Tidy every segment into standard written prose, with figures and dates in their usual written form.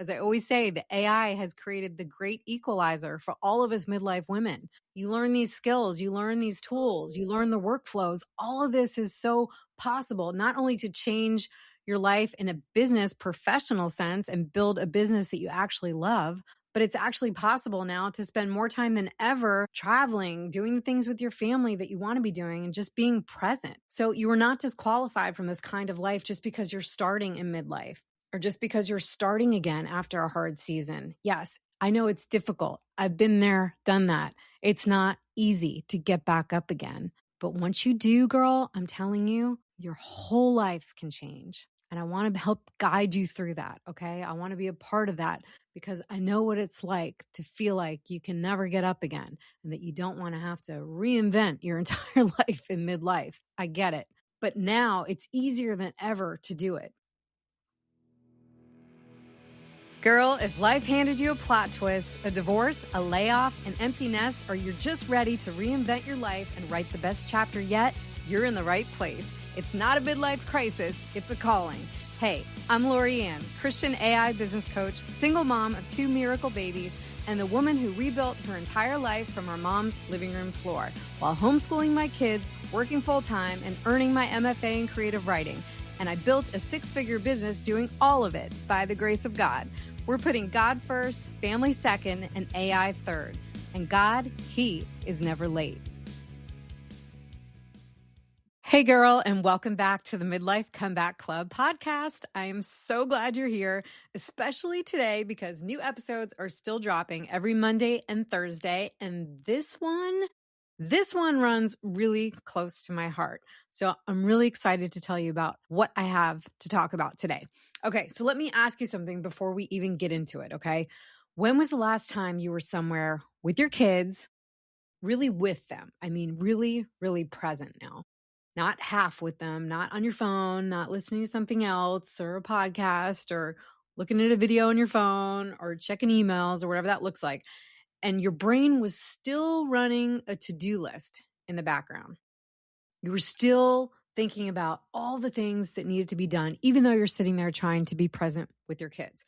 As I always say, the AI has created the great equalizer for all of us midlife women. You learn these skills, you learn these tools, you learn the workflows. All of this is so possible, not only to change your life in a business professional sense and build a business that you actually love, but it's actually possible now to spend more time than ever traveling, doing the things with your family that you want to be doing, and just being present. So you are not disqualified from this kind of life just because you're starting in midlife or just because you're starting again after a hard season. Yes, I know it's difficult. I've been there, done that. It's not easy to get back up again. But once you do, girl, I'm telling you, your whole life can change. And I want to help guide you through that, okay? I want to be a part of that because I know what it's like to feel like you can never get up again and that you don't want to have to reinvent your entire life in midlife. I get it. But now it's easier than ever to do it. Girl, if life handed you a plot twist, a divorce, a layoff, an empty nest, or you're just ready to reinvent your life and write the best chapter yet, you're in the right place. It's not a midlife crisis, it's a calling. Hey, I'm Lori Ann, Christian AI business coach, single mom of 2 miracle babies, and the woman who rebuilt her entire life from her mom's living room floor while homeschooling my kids, working full-time, and earning my MFA in creative writing. And I built a 6-figure business doing all of it by the grace of God. We're putting God first, family second, and AI third. And God, He is never late. Hey girl, and welcome back to the Midlife Comeback Club podcast. I am so glad you're here, especially today because new episodes are still dropping every Monday and Thursday. And this one runs really close to my heart. So I'm really excited to tell you about what I have to talk about today. Okay, so let me ask you something before we even get into it, okay? When was the last time you were somewhere with your kids, really with them? I mean, really, really present now. Not half with them, not on your phone, not listening to something else or a podcast or looking at a video on your phone or checking emails or whatever that looks like. And your brain was still running a to-do list in the background. You were still thinking about all the things that needed to be done, even though you're sitting there trying to be present with your kids.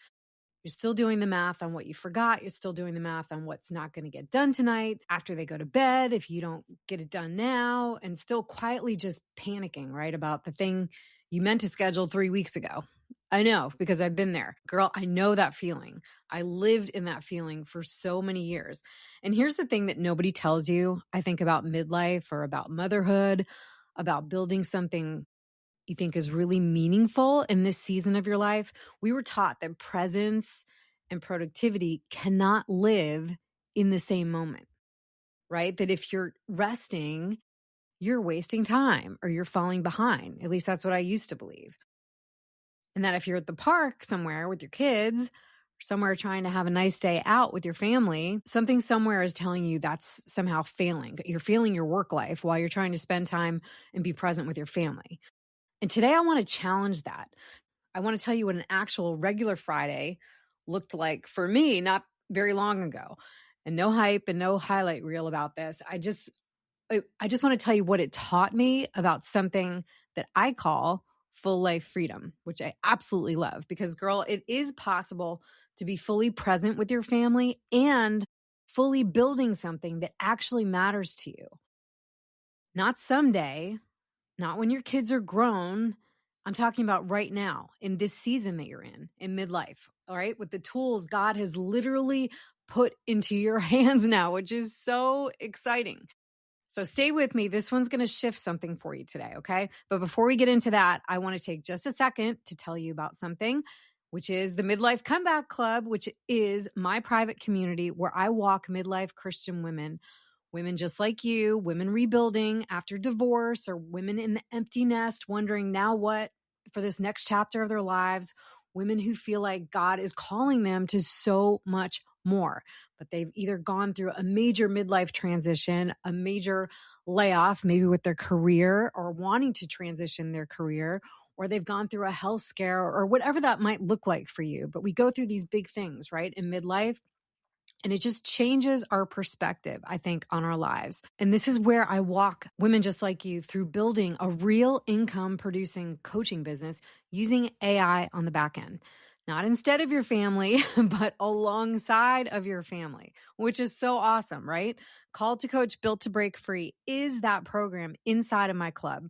You're still doing the math on what you forgot. You're still doing the math on what's not going to get done tonight after they go to bed if you don't get it done now, and still quietly just panicking, right, about the thing you meant to schedule 3 weeks ago. I know because I've been there. Girl, I know that feeling. I lived in that feeling for so many years. And here's the thing that nobody tells you, I think, about midlife or about motherhood, about building something you think is really meaningful in this season of your life. We were taught that presence and productivity cannot live in the same moment, right? That if you're resting, you're wasting time or you're falling behind. At least that's what I used to believe. And that if you're at the park somewhere with your kids, somewhere trying to have a nice day out with your family, something somewhere is telling you that's somehow failing. You're failing your work life while you're trying to spend time and be present with your family. And today I want to challenge that. I want to tell you what an actual regular Friday looked like for me not very long ago. And no hype and no highlight reel about this. I just want to tell you what it taught me about something that I call full life freedom, which I absolutely love because, girl, it is possible to be fully present with your family and fully building something that actually matters to you. Not someday, not when your kids are grown. I'm talking about right now in this season that you're in midlife, all right? With the tools God has literally put into your hands now, which is so exciting. So stay with me. This one's going to shift something for you today, okay? But before we get into that, I want to take just a second to tell you about something, which is the Midlife Comeback Club, which is my private community where I walk midlife Christian women just like you, women rebuilding after divorce, or women in the empty nest wondering now what for this next chapter of their lives, women who feel like God is calling them to so much more, but they've either gone through a major midlife transition, a major layoff, maybe with their career or wanting to transition their career, or they've gone through a health scare or whatever that might look like for you. But we go through these big things, right, in midlife. And it just changes our perspective, I think, on our lives. And this is where I walk women just like you through building a real income producing coaching business using AI on the back end. not instead of your family, but alongside of your family, which is so awesome, right? Call to Coach Built to Break Free is that program inside of my club.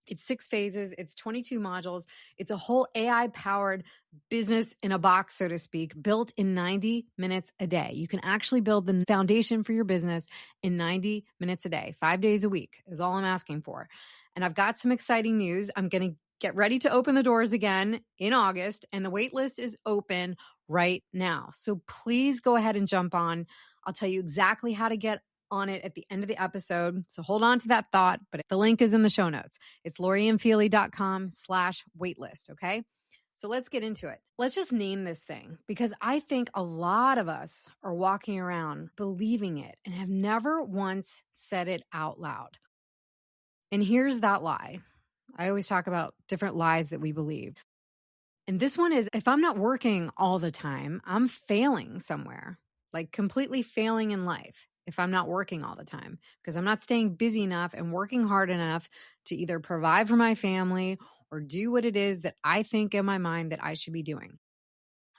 It's 6 phases, it's 22 modules. It's a whole AI powered business in a box, so to speak, built in 90 minutes a day. You can actually build the foundation for your business in 90 minutes a day. 5 days a week is all I'm asking for. And I've got some exciting news. I'm going to get ready to open the doors again in August, and the wait list is open right now. So please go ahead and jump on. I'll tell you exactly how to get on it at the end of the episode. So hold on to that thought, but the link is in the show notes. It's lorianfeely.com/waitlist. Okay. So let's get into it. Let's just name this thing, because I think a lot of us are walking around believing it and have never once said it out loud. And here's that lie. I always talk about different lies that we believe. And this one is, if I'm not working all the time, I'm failing somewhere, like completely failing in life if I'm not working all the time, because I'm not staying busy enough and working hard enough to either provide for my family or do what it is that I think in my mind that I should be doing.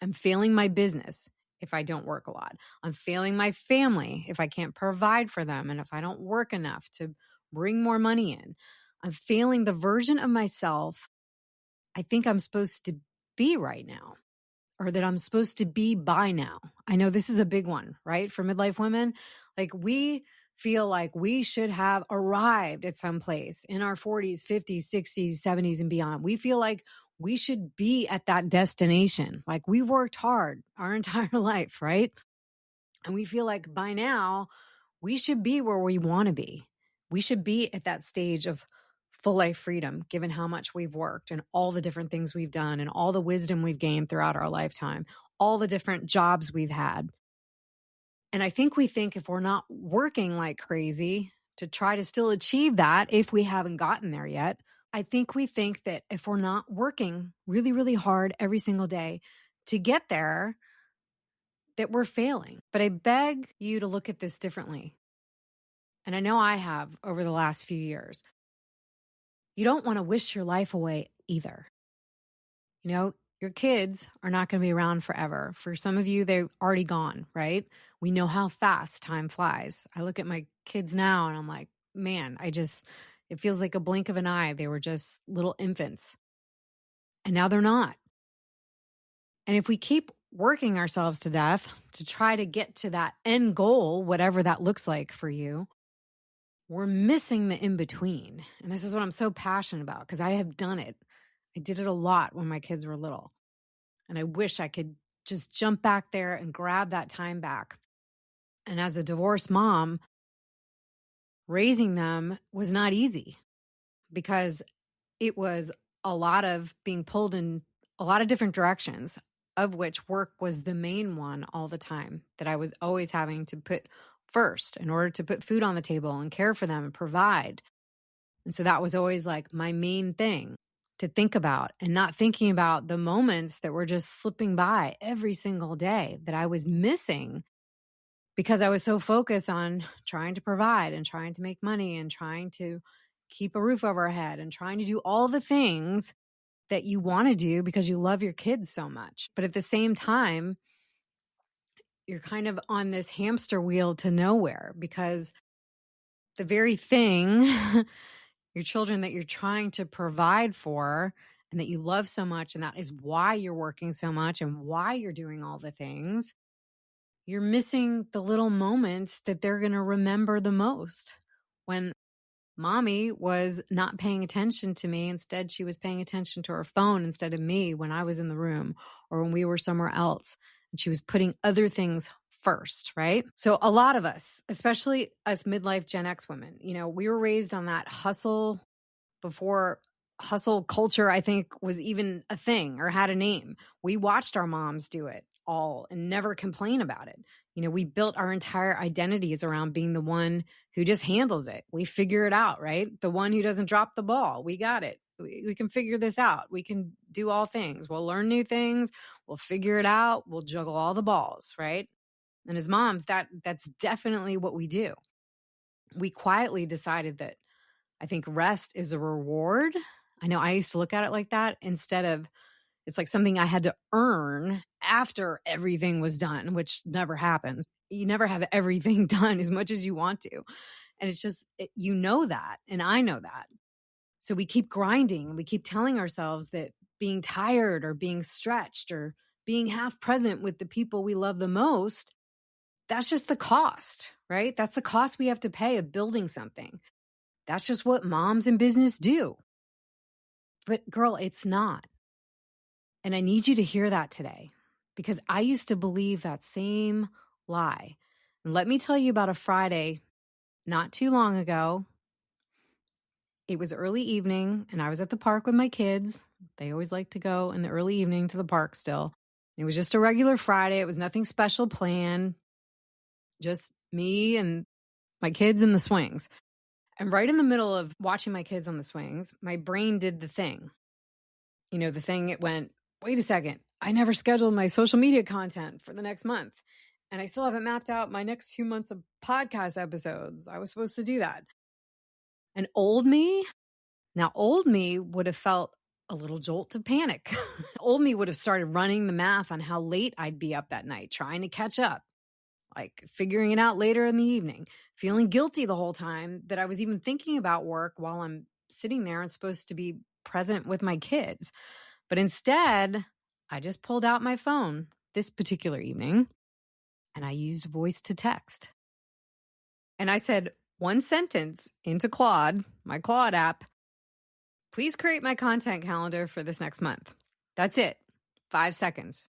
I'm failing my business if I don't work a lot. I'm failing my family if I can't provide for them and if I don't work enough to bring more money in. I'm failing the version of myself I think I'm supposed to be right now, or that I'm supposed to be by now. I know this is a big one, right? For midlife women, like we feel like we should have arrived at some place in our 40s, 50s, 60s, 70s, and beyond. We feel like we should be at that destination. Like we worked hard our entire life, right? And we feel like by now we should be where we want to be. We should be at that stage of full life freedom, given how much we've worked and all the different things we've done and all the wisdom we've gained throughout our lifetime, all the different jobs we've had. And I think we think if we're not working like crazy to try to still achieve that, if we haven't gotten there yet, I think we think that if we're not working really, really hard every single day to get there, that we're failing. But I beg you to look at this differently. And I know I have over the last few years. You don't want to wish your life away either. You know, your kids are not going to be around forever. For some of you, they're already gone, right? We know how fast time flies. I look at my kids now and I'm like, man, it feels like a blink of an eye. They were just little infants. And now they're not. And if we keep working ourselves to death to try to get to that end goal, whatever that looks like for you, we're missing the in-between. And this is what I'm so passionate about, because I have done it. I did it a lot when my kids were little. And I wish I could just jump back there and grab that time back. And as a divorced mom, raising them was not easy, because it was a lot of being pulled in a lot of different directions, of which work was the main one all the time that I was always having to put first in order to put food on the table and care for them and provide. And so that was always like my main thing to think about, and not thinking about the moments that were just slipping by every single day that I was missing because I was so focused on trying to provide and trying to make money and trying to keep a roof over our head and trying to do all the things that you want to do because you love your kids so much. But at the same time, you're kind of on this hamster wheel to nowhere, because the very thing, your children that you're trying to provide for and that you love so much, and that is why you're working so much and why you're doing all the things, you're missing the little moments that they're going to remember the most. When mommy was not paying attention to me, instead she was paying attention to her phone instead of me when I was in the room or when we were somewhere else, and she was putting other things first, right? So a lot of us, especially us midlife Gen X women, we were raised on that hustle before hustle culture, I think, was even a thing or had a name. We watched our moms do it all and never complain about it. We built our entire identities around being the one who just handles it. We figure it out, right? The one who doesn't drop the ball. We got it. We can figure this out. We can do all things. We'll learn new things. We'll figure it out. We'll juggle all the balls, right? And as moms, that's definitely what we do. We quietly decided that I think rest is a reward. I know I used to look at it like that, instead of It's like something I had to earn after everything was done, which never happens. You never have everything done as much as you want to. And it's just, you know that. And I know that. So we keep grinding and we keep telling ourselves that being tired or being stretched or being half present with the people we love the most, that's just the cost, right? That's the cost we have to pay of building something. That's just what moms in business do. But girl, it's not. And I need you to hear that today because I used to believe that same lie. And let me tell you about a Friday not too long ago. It was early evening and I was at the park with my kids. They always like to go in the early evening to the park still. It was just a regular Friday. It was nothing special planned, just me and my kids in the swings. And right in the middle of watching my kids on the swings, my brain did the thing. You know, the thing, it went, wait a second, I never scheduled my social media content for the next month. And I still haven't mapped out my next 2 months of podcast episodes. I was supposed to do that. And old me would have felt a little jolt of panic. Old me would have started running the math on how late I'd be up that night, trying to catch up, like figuring it out later in the evening, feeling guilty the whole time that I was even thinking about work while I'm sitting there and supposed to be present with my kids. But instead, I just pulled out my phone this particular evening and I used voice to text. And I said one sentence into Claude, my Claude app, please create my content calendar for this next month. That's it. 5 seconds.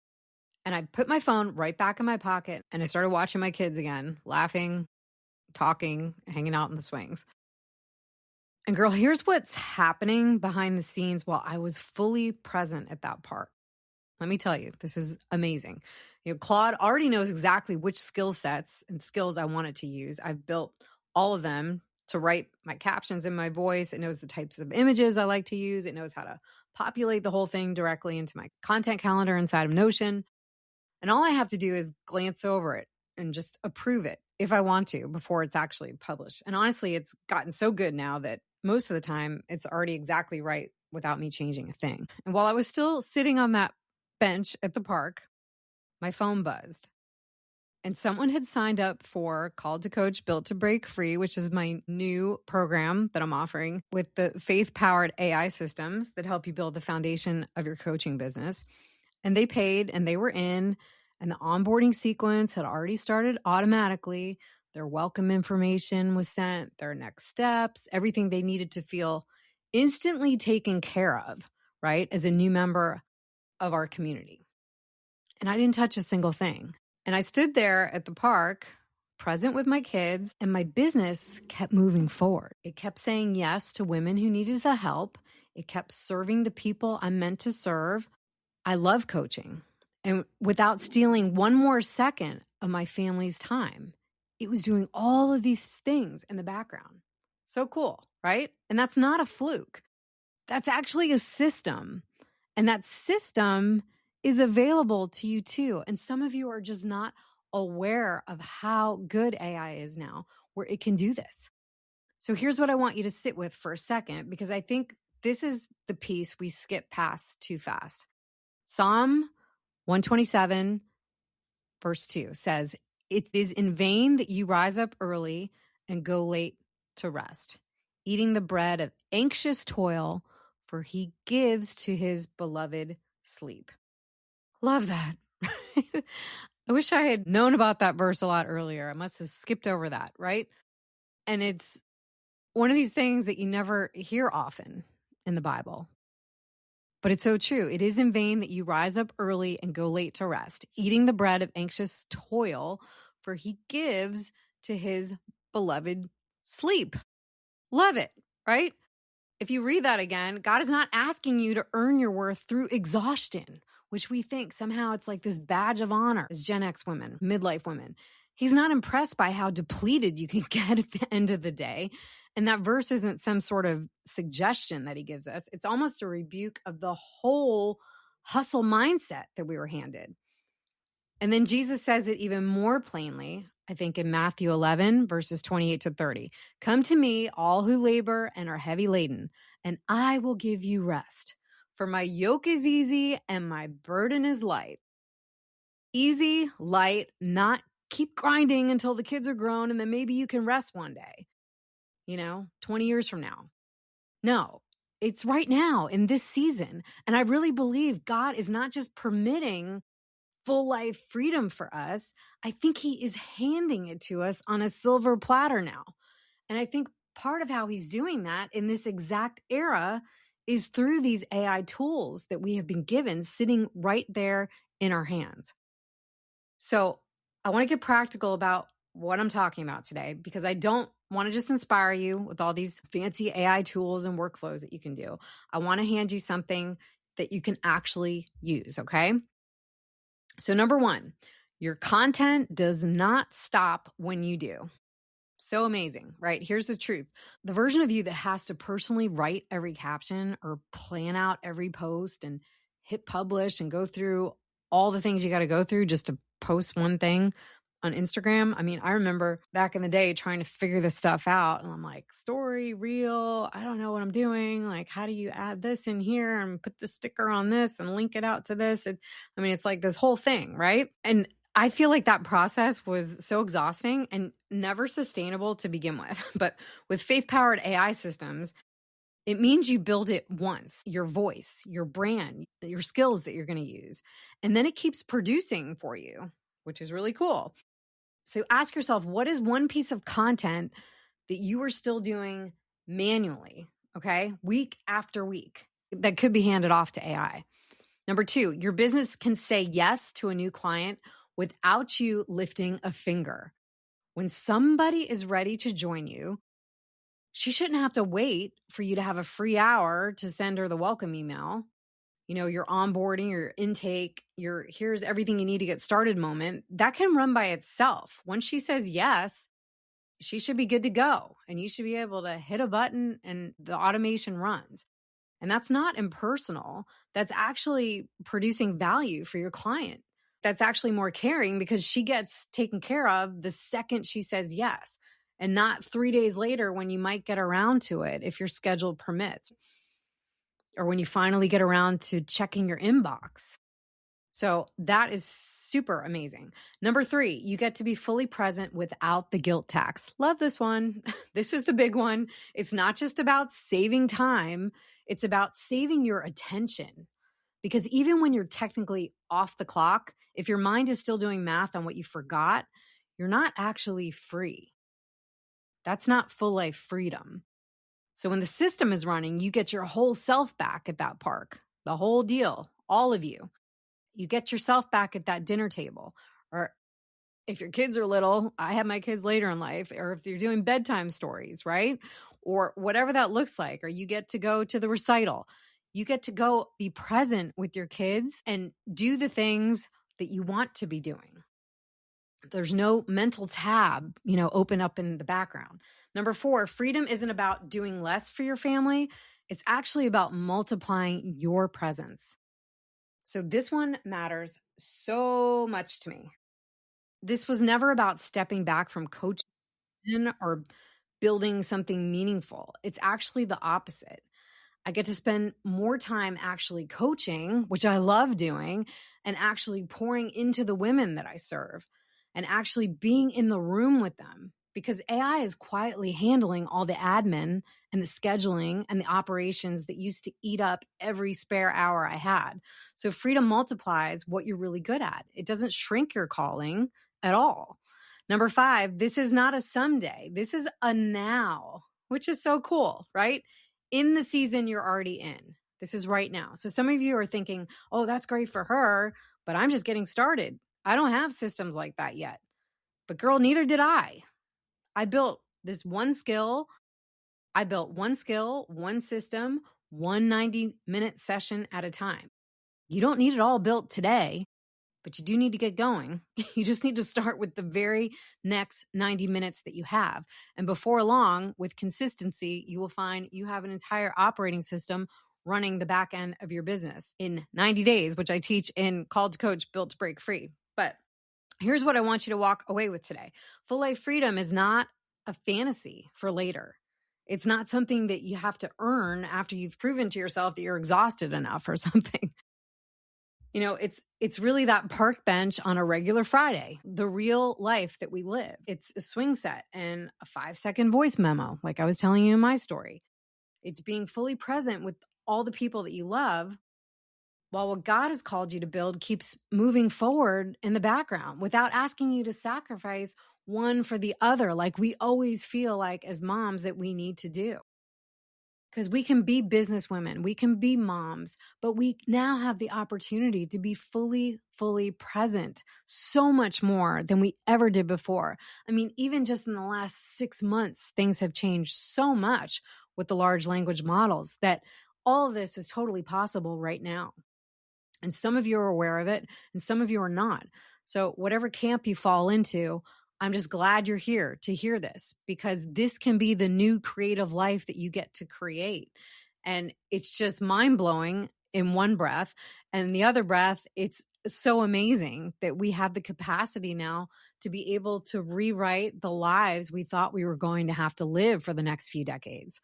And I put my phone right back in my pocket and I started watching my kids again, laughing, talking, hanging out in the swings. And girl, here's what's happening behind the scenes while I was fully present at that park. Let me tell you, this is amazing. You know, Claude already knows exactly which skill sets and skills I want it to use. I've built all of them to write my captions in my voice. It knows the types of images I like to use. It knows how to populate the whole thing directly into my content calendar inside of Notion. And all I have to do is glance over it and just approve it if I want to before it's actually published. And honestly, it's gotten so good now that most of the time it's already exactly right without me changing a thing. And while I was still sitting on that bench at the park, my phone buzzed. And someone had signed up for Called to Coach Built to Break Free, which is my new program that I'm offering with the faith-powered AI systems that help you build the foundation of your coaching business. And they paid and they were in, and the onboarding sequence had already started automatically. Their welcome information was sent, their next steps, everything they needed to feel instantly taken care of, right, as a new member of our community. And I didn't touch a single thing. And I stood there at the park, present with my kids, and my business kept moving forward. It kept saying yes to women who needed the help. It kept serving the people I'm meant to serve. I love coaching. And without stealing one more second of my family's time, it was doing all of these things in the background. So cool, right? And that's not a fluke. That's actually a system. And that system is available to you too. And some of you are just not aware of how good AI is now, where it can do this. So here's what I want you to sit with for a second, because I think this is the piece we skip past too fast. Psalm 127, verse 2 says, "It is in vain that you rise up early and go late to rest, eating the bread of anxious toil, for he gives to his beloved sleep." Love that. I wish I had known about that verse a lot earlier. I must have skipped over that, right? And it's one of these things that you never hear often in the Bible. But it's so true. It is in vain that you rise up early and go late to rest, eating the bread of anxious toil, for he gives to his beloved sleep. Love it, right? If you read that again, God is not asking you to earn your worth through exhaustion, which we think somehow it's like this badge of honor as Gen X women, midlife women. He's not impressed by how depleted you can get at the end of the day. And that verse isn't some sort of suggestion that he gives us. It's almost a rebuke of the whole hustle mindset that we were handed. And then Jesus says it even more plainly, I think in Matthew 11, verses 28 to 30. "Come to me, all who labor and are heavy laden, and I will give you rest. For my yoke is easy and my burden is light. Easy, light, not keep grinding until the kids are grown and then maybe you can rest one day, 20 years from now. No, it's right now in this season. And I really believe God is not just permitting full life freedom for us. I think he is handing it to us on a silver platter now. And I think part of how he's doing that in this exact era is through these AI tools that we have been given sitting right there in our hands. So I want to get practical about what I'm talking about today, because I don't want to just inspire you with all these fancy AI tools and workflows that you can do. I want to hand you something that you can actually use, okay? So number one, your content does not stop when you do. So amazing, right? Here's the truth. The version of you that has to personally write every caption or plan out every post and hit publish and go through all the things you got to go through just to post one thing on Instagram. I mean, I remember back in the day trying to figure this stuff out, and I'm like, story, reel, I don't know what I'm doing. Like, how do you add this in here and put the sticker on this and link it out to this? It's like this whole thing, right? And I feel like that process was so exhausting and never sustainable to begin with. But with faith-powered AI systems, it means you build it once, your voice, your brand, your skills that you're going to use. And then it keeps producing for you, which is really cool. So ask yourself, what is one piece of content that you are still doing manually, okay, week after week, that could be handed off to AI? Number two, your business can say yes to a new client without you lifting a finger. When somebody is ready to join you, she shouldn't have to wait for you to have a free hour to send her the welcome email. Your onboarding, your intake, your here's everything you need to get started moment. That can run by itself. Once she says yes, she should be good to go. And you should be able to hit a button and the automation runs. And that's not impersonal. That's actually producing value for your client. That's actually more caring because she gets taken care of the second she says yes, and not 3 days later when you might get around to it if your schedule permits, or when you finally get around to checking your inbox. So that is super amazing. Number three, you get to be fully present without the guilt tax. Love this one. This is the big one. It's not just about saving time. It's about saving your attention. Because even when you're technically off the clock, if your mind is still doing math on what you forgot, you're not actually free. That's not full life freedom. So when the system is running, you get your whole self back at that park, the whole deal, all of you. You get yourself back at that dinner table. Or if your kids are little, I have my kids later in life, or if you're doing bedtime stories, right? Or whatever that looks like, or you get to go to the recital. You get to go be present with your kids and do the things that you want to be doing. There's no mental tab, open up in the background. Number four, freedom isn't about doing less for your family. It's actually about multiplying your presence. So this one matters so much to me. This was never about stepping back from coaching or building something meaningful. It's actually the opposite. I get to spend more time actually coaching, which I love doing, and actually pouring into the women that I serve and actually being in the room with them, because AI is quietly handling all the admin and the scheduling and the operations that used to eat up every spare hour I had. So freedom multiplies what you're really good at. It doesn't shrink your calling at all. Number five, this is not a someday. This is a now, which is so cool, right? In the season you're already in. This is right now. So some of you are thinking, oh, that's great for her, but I'm just getting started. I don't have systems like that yet. But girl, neither did I. I built this one skill. I built one skill, one system, one 90-minute session at a time. You don't need it all built today, but you do need to get going. You just need to start with the very next 90 minutes that you have. And before long, with consistency, you will find you have an entire operating system running the back end of your business in 90 days, which I teach in Called to Coach, Built to Break Free. But here's what I want you to walk away with today. Full life freedom is not a fantasy for later. It's not something that you have to earn after you've proven to yourself that you're exhausted enough or something. It's really that park bench on a regular Friday, the real life that we live. It's a swing set and a 5-second voice memo, like I was telling you in my story. It's being fully present with all the people that you love while what God has called you to build keeps moving forward in the background without asking you to sacrifice one for the other, like we always feel like as moms that we need to do. Because we can be businesswomen, we can be moms, but we now have the opportunity to be fully, fully present so much more than we ever did before. I mean, even just in the last 6 months, things have changed so much with the large language models that all of this is totally possible right now. And some of you are aware of it and some of you are not. So, whatever camp you fall into, I'm just glad you're here to hear this because this can be the new creative life that you get to create. And it's just mind blowing in one breath. And the other breath, it's so amazing that we have the capacity now to be able to rewrite the lives we thought we were going to have to live for the next few decades.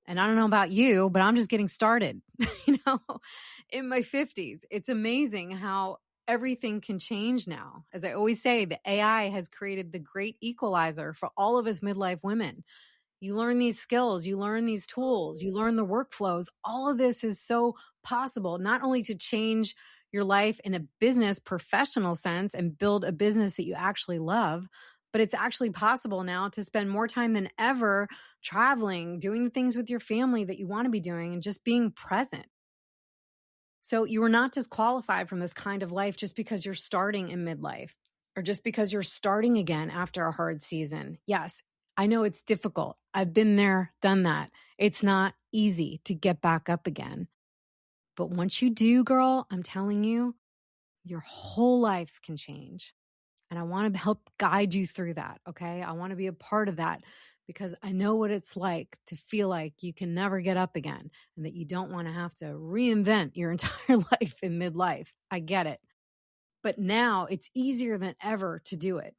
And I don't know about you, but I'm just getting started, you know, in my 50s. It's amazing how everything can change now. As I always say, the AI has created the great equalizer for all of us midlife women. You learn these skills, you learn these tools, you learn the workflows. All of this is so possible, not only to change your life in a business professional sense and build a business that you actually love, but it's actually possible now to spend more time than ever traveling, doing the things with your family that you want to be doing, and just being present. So you are not disqualified from this kind of life just because you're starting in midlife or just because you're starting again after a hard season. Yes, I know it's difficult. I've been there, done that. It's not easy to get back up again. But once you do, girl, I'm telling you, your whole life can change. And I want to help guide you through that. Okay. I want to be a part of that because I know what it's like to feel like you can never get up again and that you don't want to have to reinvent your entire life in midlife. I get it. But now it's easier than ever to do it.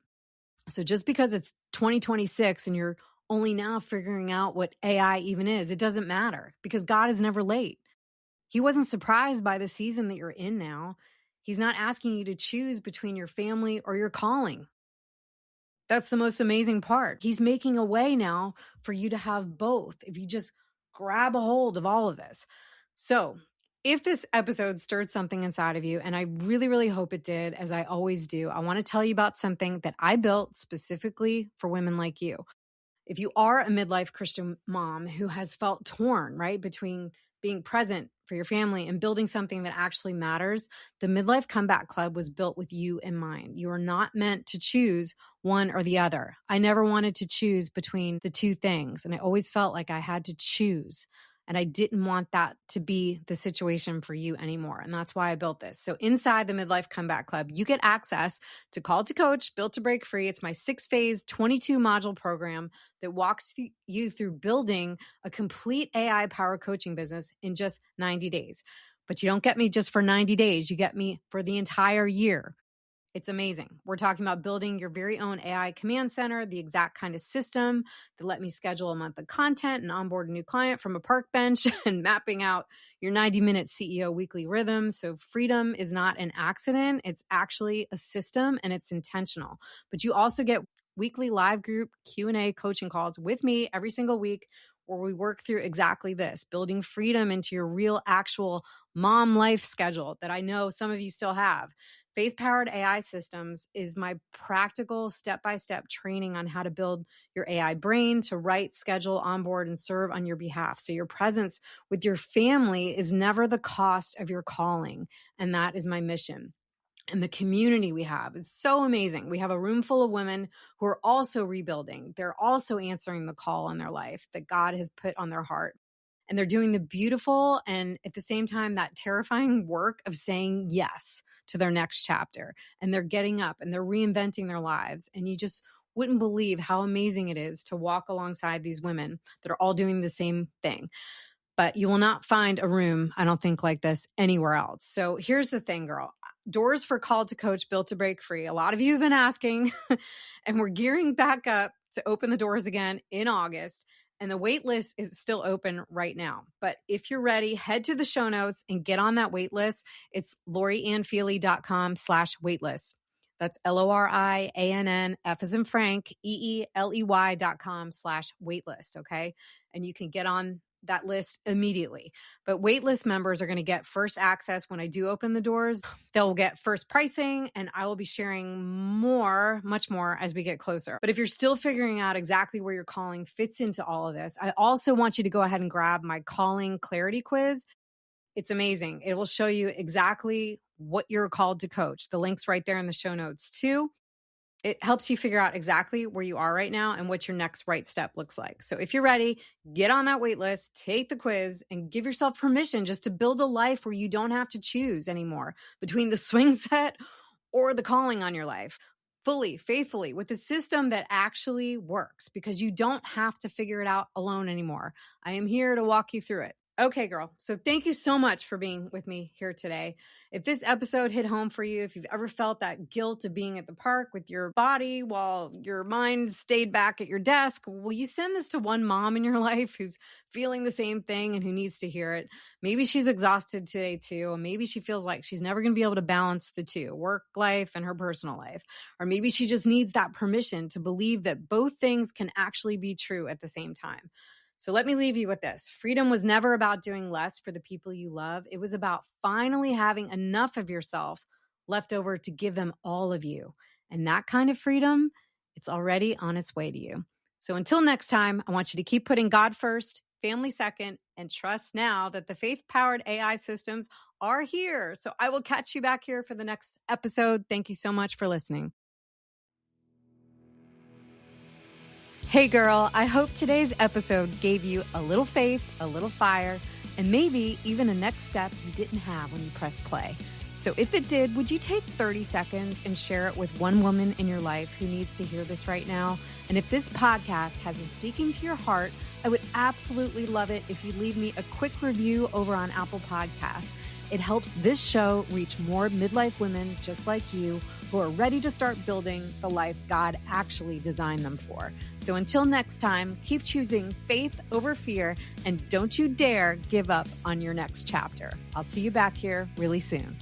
So just because it's 2026 and you're only now figuring out what AI even is, it doesn't matter because God is never late. He wasn't surprised by the season that you're in now. He's not asking you to choose between your family or your calling. That's the most amazing part. He's making a way now for you to have both if you just grab a hold of all of this. So, if this episode stirred something inside of you, and I really, really hope it did, as I always do, I want to tell you about something that I built specifically for women like you. If you are a midlife Christian mom who has felt torn, right, between being present for your family and building something that actually matters, the Midlife Comeback Club was built with you in mind. You are not meant to choose one or the other. I never wanted to choose between the two things, and I always felt like I had to choose. And I didn't want that to be the situation for you anymore. And that's why I built this. So inside the Midlife Comeback Club, you get access to Call to Coach, Built to Break Free. It's my 6-phase, 22-module program that walks you through building a complete AI power coaching business in just 90 days. But you don't get me just for 90 days. You get me for the entire year. It's amazing. We're talking about building your very own AI command center, the exact kind of system that let me schedule a month of content and onboard a new client from a park bench and mapping out your 90-minute CEO weekly rhythm. So freedom is not an accident. It's actually a system and it's intentional. But you also get weekly live group Q&A coaching calls with me every single week where we work through exactly this, building freedom into your real, actual mom life schedule that I know some of you still have. Faith-Powered AI Systems is my practical step-by-step training on how to build your AI brain to write, schedule, onboard, and serve on your behalf. So your presence with your family is never the cost of your calling. And that is my mission. And the community we have is so amazing. We have a room full of women who are also rebuilding. They're also answering the call in their life that God has put on their heart. And they're doing the beautiful and at the same time, that terrifying work of saying yes to their next chapter. And they're getting up and they're reinventing their lives. And you just wouldn't believe how amazing it is to walk alongside these women that are all doing the same thing. But you will not find a room, I don't think, like this anywhere else. So here's the thing, girl. Doors for Call to Coach, Built to Break Free. A lot of you have been asking, and we're gearing back up to open the doors again in August. And the wait list is still open right now. But if you're ready, head to the show notes and get on that wait list. It's loriannfeely.com/waitlist. That's LORIANNF as in Frank, EELEY.com/waitlist. Okay. And you can get on that list immediately. But waitlist members are going to get first access when I do open the doors. They'll get first pricing, and I will be sharing more, much more as we get closer. But if you're still figuring out exactly where your calling fits into all of this, I also want you to go ahead and grab my calling clarity quiz. It's amazing. It will show you exactly what you're called to coach. The link's right there in the show notes too. It helps you figure out exactly where you are right now and what your next right step looks like. So if you're ready, get on that wait list, take the quiz, and give yourself permission just to build a life where you don't have to choose anymore between the swing set or the calling on your life. Fully, faithfully, with a system that actually works, because you don't have to figure it out alone anymore. I am here to walk you through it. Okay, girl. So thank you so much for being with me here today. If this episode hit home for you, if you've ever felt that guilt of being at the park with your body while your mind stayed back at your desk, will you send this to one mom in your life who's feeling the same thing and who needs to hear it? Maybe she's exhausted today too, and maybe she feels like she's never going to be able to balance the two, work life and her personal life. Or maybe she just needs that permission to believe that both things can actually be true at the same time. So let me leave you with this. Freedom was never about doing less for the people you love. It was about finally having enough of yourself left over to give them all of you. And that kind of freedom, it's already on its way to you. So until next time, I want you to keep putting God first, family second, and trust now that the faith-powered AI systems are here. So I will catch you back here for the next episode. Thank you so much for listening. Hey girl, I hope today's episode gave you a little faith, a little fire, and maybe even a next step you didn't have when you pressed play. So if it did, would you take 30 seconds and share it with one woman in your life who needs to hear this right now? And if this podcast has you speaking to your heart, I would absolutely love it if you leave me a quick review over on Apple Podcasts. It helps this show reach more midlife women just like you who are ready to start building the life God actually designed them for. So until next time, keep choosing faith over fear, and don't you dare give up on your next chapter. I'll see you back here really soon.